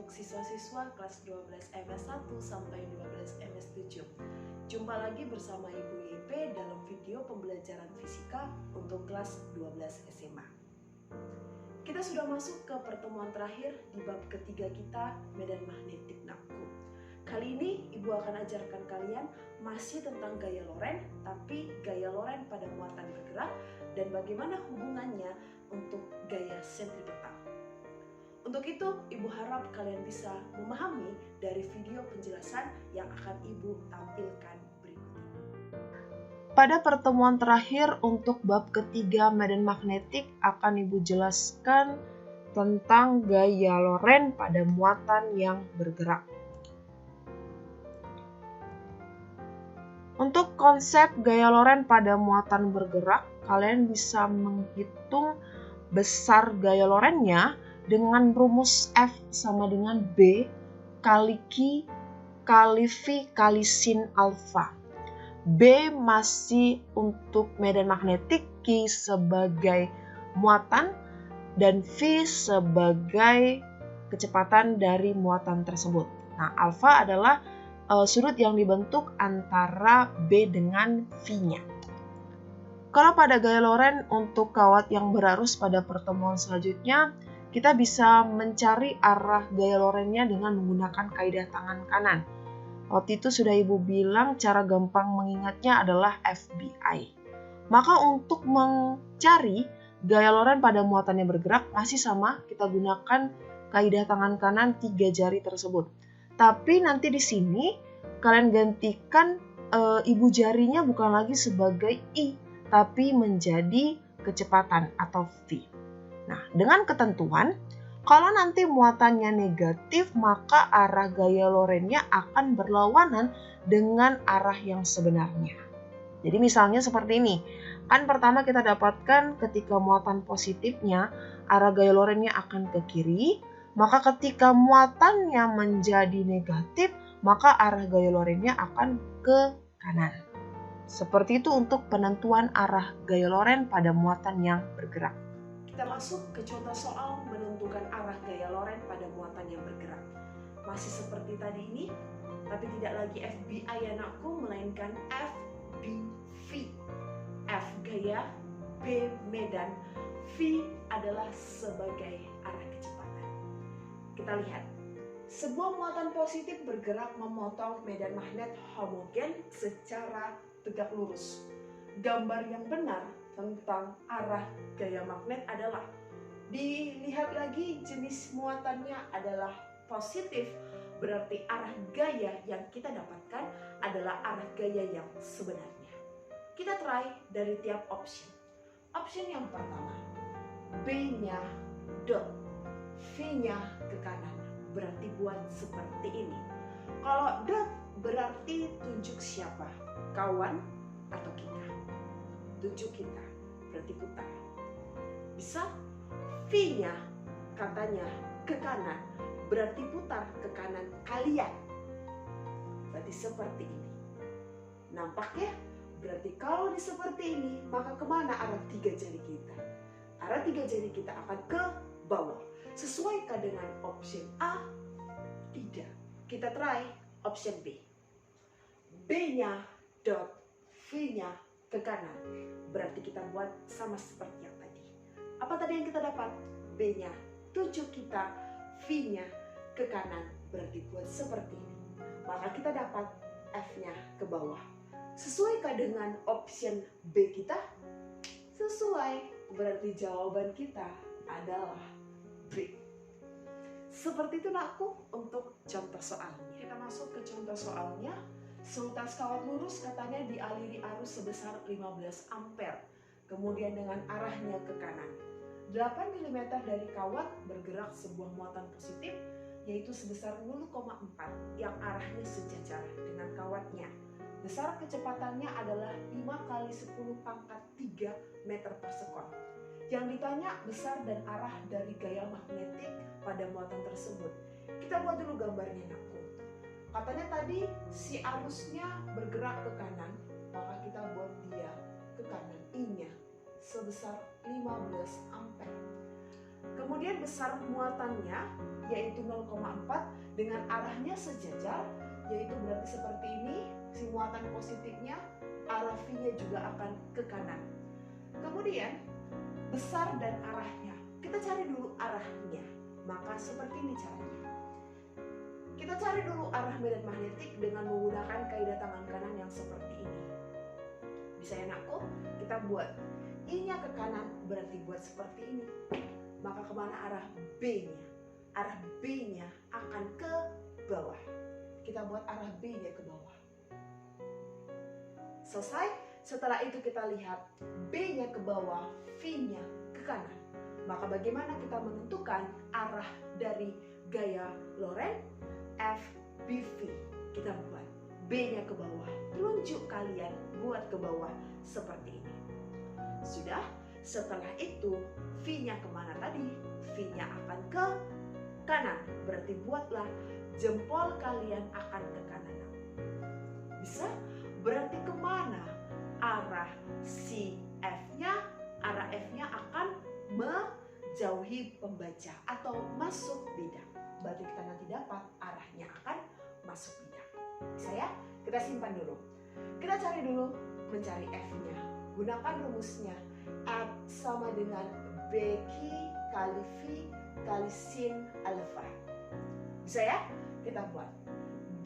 untuk siswa-siswa kelas 12 MS1 sampai 12 MS7. Jumpa lagi bersama Ibu YP dalam video pembelajaran fisika untuk kelas 12 SMA. Kita sudah masuk ke pertemuan terakhir di bab ketiga kita, medan magnetik nakku. Kali ini Ibu akan ajarkan kalian masih tentang gaya Lorentz, tapi gaya Lorentz pada muatan bergerak dan bagaimana hubungannya untuk gaya sentripetal. Untuk itu, Ibu harap kalian bisa memahami dari video penjelasan yang akan Ibu tampilkan berikut ini. Pada pertemuan terakhir untuk bab ketiga medan magnetik akan Ibu jelaskan tentang gaya Lorentz pada muatan yang bergerak. Untuk konsep gaya Lorentz pada muatan bergerak, kalian bisa menghitung besar gaya Lorentz-nya dengan rumus F sama dengan B kali Q kali V kali sin alfa. B masih untuk medan magnetik, Q sebagai muatan, dan V sebagai kecepatan dari muatan tersebut. Nah, alfa adalah sudut yang dibentuk antara B dengan V-nya. Kalau pada gaya Lorentz untuk kawat yang berarus pada pertemuan selanjutnya, kita bisa mencari arah gaya Lorentz-nya dengan menggunakan kaidah tangan kanan. Waktu itu sudah Ibu bilang cara gampang mengingatnya adalah FBI. Maka untuk mencari gaya Lorentz pada muatan yang bergerak masih sama, kita gunakan kaidah tangan kanan 3 jari tersebut. Tapi nanti di sini kalian gantikan ibu jarinya bukan lagi sebagai I, tapi menjadi kecepatan atau V. Nah, dengan ketentuan, kalau nanti muatannya negatif, maka arah gaya Lorentz-nya akan berlawanan dengan arah yang sebenarnya. Jadi misalnya seperti ini. Kan pertama kita dapatkan ketika muatan positifnya, arah gaya Lorentz-nya akan ke kiri. Maka ketika muatannya menjadi negatif, maka arah gaya Lorentz-nya akan ke kanan. Seperti itu untuk penentuan arah gaya Lorentz pada muatan yang bergerak. Kita masuk ke contoh soal menentukan arah gaya Lorentz pada muatan yang bergerak. Masih seperti tadi ini, tapi tidak lagi FBI anakku, melainkan FBV. F gaya, B medan, V adalah sebagai arah kecepatan. Kita lihat, sebuah muatan positif bergerak memotong medan magnet homogen secara tegak lurus. Gambar yang benar tentang arah gaya magnet adalah dilihat lagi jenis muatannya adalah positif, berarti arah gaya yang kita dapatkan adalah arah gaya yang sebenarnya. Kita try dari tiap option. Option yang pertama, B-nya dot, V-nya ke kanan, berarti buat seperti ini. Kalau dot berarti tunjuk siapa? Kawan atau kita? Tunjuk kita, berarti putar. Bisa? V-nya katanya ke kanan, berarti putar ke kanan kalian. Berarti seperti ini. Nampak ya? Berarti kalau di seperti ini, maka kemana arah 3 jari kita? Arah 3 jari kita akan ke bawah. Sesuaikah dengan option A? Tidak. Kita try option B. B-nya dot, V-nya ke kanan. Berarti kita buat sama seperti yang tadi. Apa tadi yang kita dapat? B-nya tunjuk kita, V-nya ke kanan. Berarti buat seperti ini. Maka kita dapat F-nya ke bawah. Sesuaikah dengan option B kita? Sesuai. Berarti jawaban kita adalah B. Seperti itu nakku untuk contoh soalnya. Kita masuk ke contoh soalnya. Seutas kawat lurus katanya dialiri arus sebesar 15 ampere. Kemudian dengan arahnya ke kanan. 8 mm dari kawat bergerak sebuah muatan positif, yaitu sebesar 0,4 yang arahnya sejajar dengan kawatnya. Besar kecepatannya adalah 5 kali 10 pangkat 3 meter per sekon. Yang ditanya besar dan arah dari gaya magnetik pada muatan tersebut. Kita buat dulu gambarnya nakku. Katanya tadi si arusnya bergerak ke kanan, maka kita buat dia ke kanan, I-nya sebesar 15 ampere. Kemudian besar muatannya yaitu 0,4 dengan arahnya sejajar, yaitu berarti seperti ini, si muatan positifnya, arah V-nya juga akan ke kanan. Kemudian besar dan arahnya, kita cari dulu arahnya, maka seperti ini caranya. Kita cari dulu arah medan magnetik dengan menggunakan kaidah tangan kanan yang seperti ini. Bisa ya nakku? Kita buat I-nya ke kanan berarti buat seperti ini. Maka kemana arah B-nya? Arah B-nya akan ke bawah. Kita buat arah B-nya ke bawah. Selesai? Setelah itu kita lihat B-nya ke bawah, V-nya ke kanan. Maka bagaimana kita menentukan arah dari gaya Lorentz? FBV. Kita buat B-nya ke bawah. Telunjuk kalian buat ke bawah seperti ini. Sudah? Setelah itu V-nya kemana tadi? V-nya akan ke kanan. Berarti buatlah jempol kalian akan ke kanan. Bisa? Berarti kemana arah si F-nya? Arah F-nya akan menjauhi pembaca atau masuk bidang. Berarti kita nanti dapat arahnya akan masuk bidang. Bisa ya? Kita simpan dulu. Kita cari dulu mencari F-nya. Gunakan rumusnya. F sama dengan BQ kali V kali sin alfa. Bisa ya? Kita buat.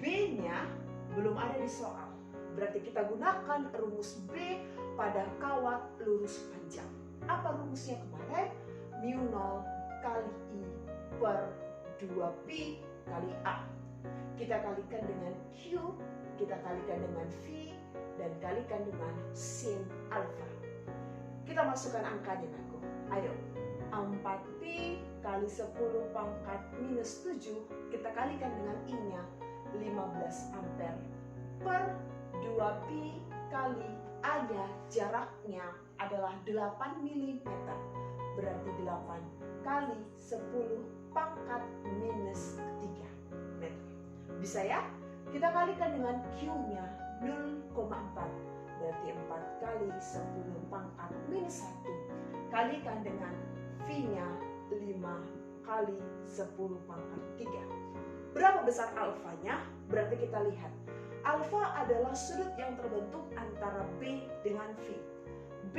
B-nya belum ada di soal. Berarti kita gunakan rumus B pada kawat lurus panjang. Apa rumusnya kemarin? Mu 0 kali I per 2Pi kali A. Kita kalikan dengan Q, kita kalikan dengan V, dan kalikan dengan sin alfa. Kita masukkan angkanya aku. Ayo. 4Pi kali 10 pangkat minus 7, kita kalikan dengan I-nya 15 ampere per 2Pi kali A-nya jaraknya adalah 8 mm. Berarti 8 kali 10 pangkat minus 3 meter. Bisa ya? Kita kalikan dengan Q-nya 0,4. Berarti 4 kali 10 pangkat minus 1. Kalikan dengan V-nya 5 kali 10 pangkat 3. Berapa besar alfanya? Berarti kita lihat. Alfa adalah sudut yang terbentuk antara B dengan V. B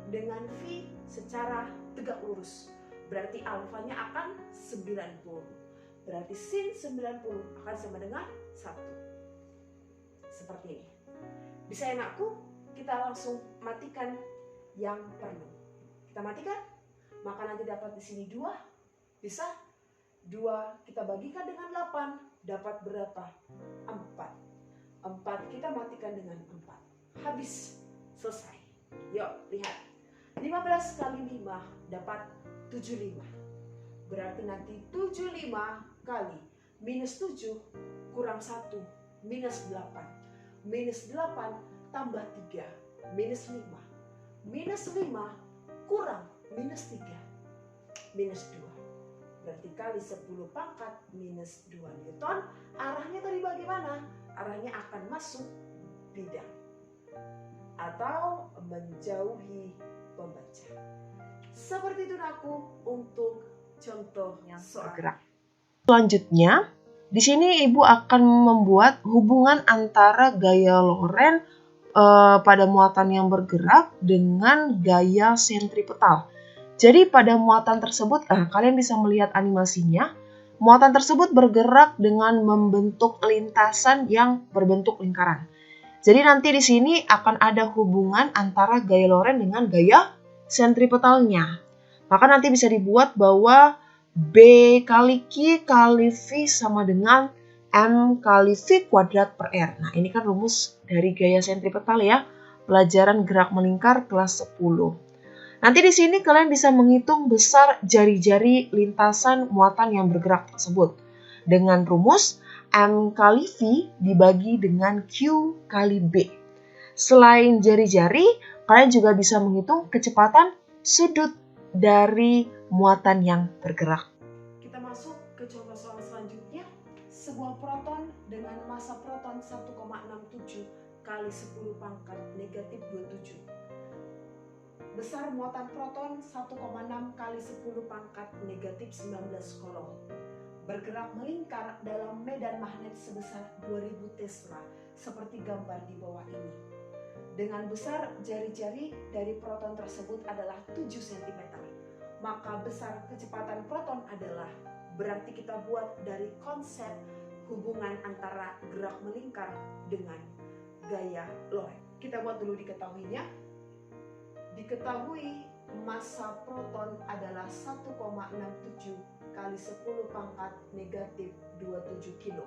dengan V secara tegak lurus. Berarti alfanya akan 90. Berarti sin 90 akan sama dengan 1. Seperti ini. Bisa ya nakku? Kita langsung matikan yang perlu. Kita matikan. Maka nanti dapat di sini 2. Bisa? 2 kita bagikan dengan 8. Dapat berapa? 4. 4 kita matikan dengan 4. Habis. Selesai. Yuk lihat. 15 kali 5 dapat 75. Berarti nanti 75 kali minus 7 kurang 1 minus 8. Minus 8 tambah 3 minus 5. Minus 5 kurang minus 3 minus 2. Berarti kali 10 pangkat minus 2 Newton. Arahnya tadi bagaimana? Arahnya akan masuk bidang atau menjauhi pembaca. Seperti itu aku untuk contoh yang bergerak. Selanjutnya, di sini Ibu akan membuat hubungan antara gaya Lorentz pada muatan yang bergerak dengan gaya sentripetal. Jadi pada muatan tersebut, kalian bisa melihat animasinya. Muatan tersebut bergerak dengan membentuk lintasan yang berbentuk lingkaran. Jadi nanti di sini akan ada hubungan antara gaya Lorentz dengan gaya sentripetalnya. Maka nanti bisa dibuat bahwa B kali Q kali V sama dengan M kali V kuadrat per R. Nah ini kan rumus dari gaya sentripetal ya. Pelajaran gerak melingkar kelas 10. Nanti di sini kalian bisa menghitung besar jari-jari lintasan muatan yang bergerak tersebut. Dengan rumus M kali V dibagi dengan Q kali B. Selain jari-jari, kalian juga bisa menghitung kecepatan sudut dari muatan yang bergerak. Kita masuk ke contoh soal selanjutnya. Sebuah proton dengan massa proton 1,67 kali 10 pangkat negatif 27 besar muatan proton 1,6 kali 10 pangkat negatif 19 Coulomb. Bergerak melingkar dalam medan magnet sebesar 2000 Tesla seperti gambar di bawah ini. Dengan besar jari-jari dari proton tersebut adalah 7 cm. Maka besar kecepatan proton adalah, berarti kita buat dari konsep hubungan antara gerak melingkar dengan gaya Lorentz. Kita buat dulu diketahuinya. Diketahui massa proton adalah 1,67 kali 10 pangkat negatif 27 kilo.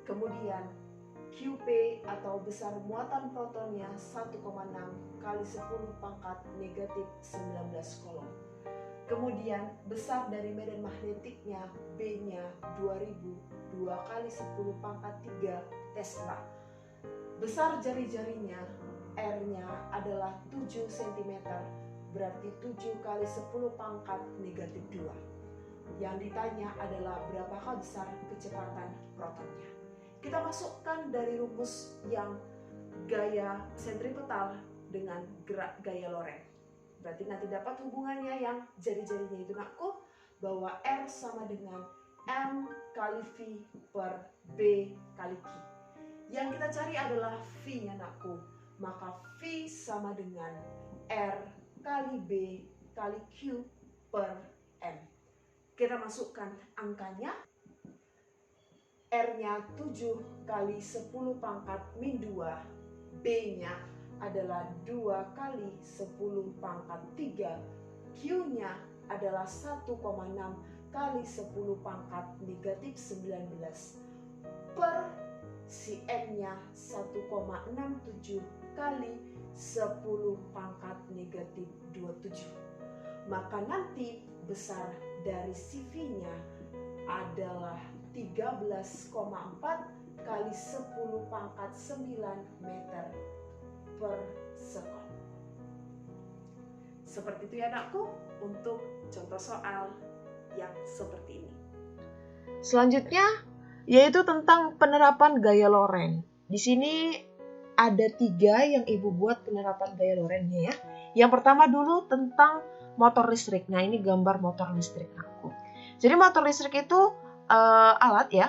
Kemudian QP atau besar muatan protonnya 1,6 kali 10 pangkat negatif 19 Coulomb. Kemudian besar dari medan magnetiknya B-nya 2000 2 kali 10 pangkat 3 Tesla. Besar jari-jarinya R-nya adalah 7 cm, berarti 7 kali 10 pangkat negatif 2. Yang ditanya adalah berapakah besar kecepatan protonnya. Kita masukkan dari rumus yang gaya sentripetal dengan gerak gaya Lorentz. Berarti nanti dapat hubungannya yang jari-jarinya itu nakku, bahwa R sama dengan M kali V per B kali Q. Yang kita cari adalah V-nya nakku. Maka V sama dengan R kali B kali Q per M. Kita masukkan angkanya. R-nya 7 kali 10 pangkat min 2. B-nya adalah 2 kali 10 pangkat 3. Q-nya adalah 1,6 kali 10 pangkat negatif 19 per si M-nya 1,67 kali 10 pangkat negatif 27. Maka nanti besar dari si V-nya adalah 13,4 kali 10 pangkat 9 meter per sekon. Seperti itu ya anakku untuk contoh soal yang seperti ini. Selanjutnya yaitu tentang penerapan gaya Lorentz. Di sini ada 3 yang ibu buat penerapan gaya Lorentz-nya ya. Yang pertama dulu tentang motor listrik. Nah, ini gambar motor listrik aku. Jadi motor listrik itu alat ya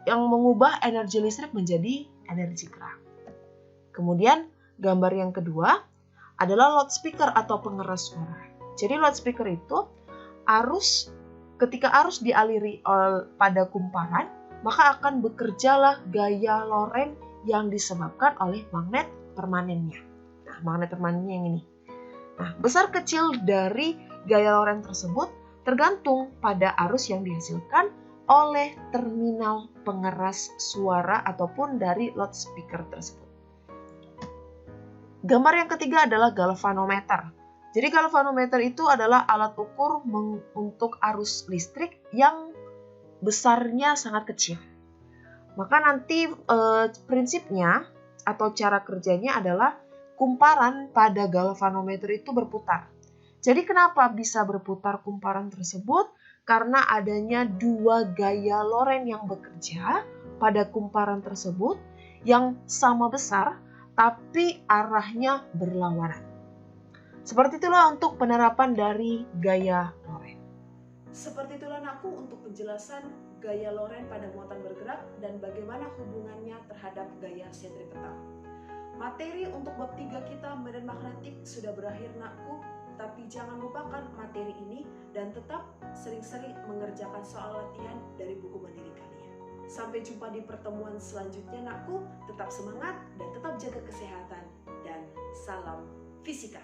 yang mengubah energi listrik menjadi energi gerak. Kemudian gambar yang kedua adalah loudspeaker atau pengeras suara. Jadi loudspeaker itu ketika arus dialiri pada kumparan, maka akan bekerjalah gaya Lorentz yang disebabkan oleh magnet permanennya. Nah, magnet permanennya yang ini. Nah, besar kecil dari gaya Lorentz tersebut tergantung pada arus yang dihasilkan oleh terminal pengeras suara ataupun dari loudspeaker tersebut. Gambar yang ketiga adalah galvanometer. Jadi galvanometer itu adalah alat ukur untuk arus listrik yang besarnya sangat kecil. Maka nanti prinsipnya atau cara kerjanya adalah kumparan pada galvanometer itu berputar. Jadi kenapa bisa berputar kumparan tersebut? Karena adanya 2 gaya Lorentz yang bekerja pada kumparan tersebut yang sama besar tapi arahnya berlawanan. Seperti itulah untuk penerapan dari gaya Lorentz. Seperti itulah anakku untuk penjelasan gaya Lorentz pada muatan bergerak dan bagaimana hubungannya terhadap gaya sentripetal. Materi untuk bab 3 kita medan magnetik sudah berakhir nakku, tapi jangan lupakan materi ini dan tetap sering-sering mengerjakan soal latihan dari buku mandiri kalian. Sampai jumpa di pertemuan selanjutnya nakku, tetap semangat dan tetap jaga kesehatan dan salam fisika.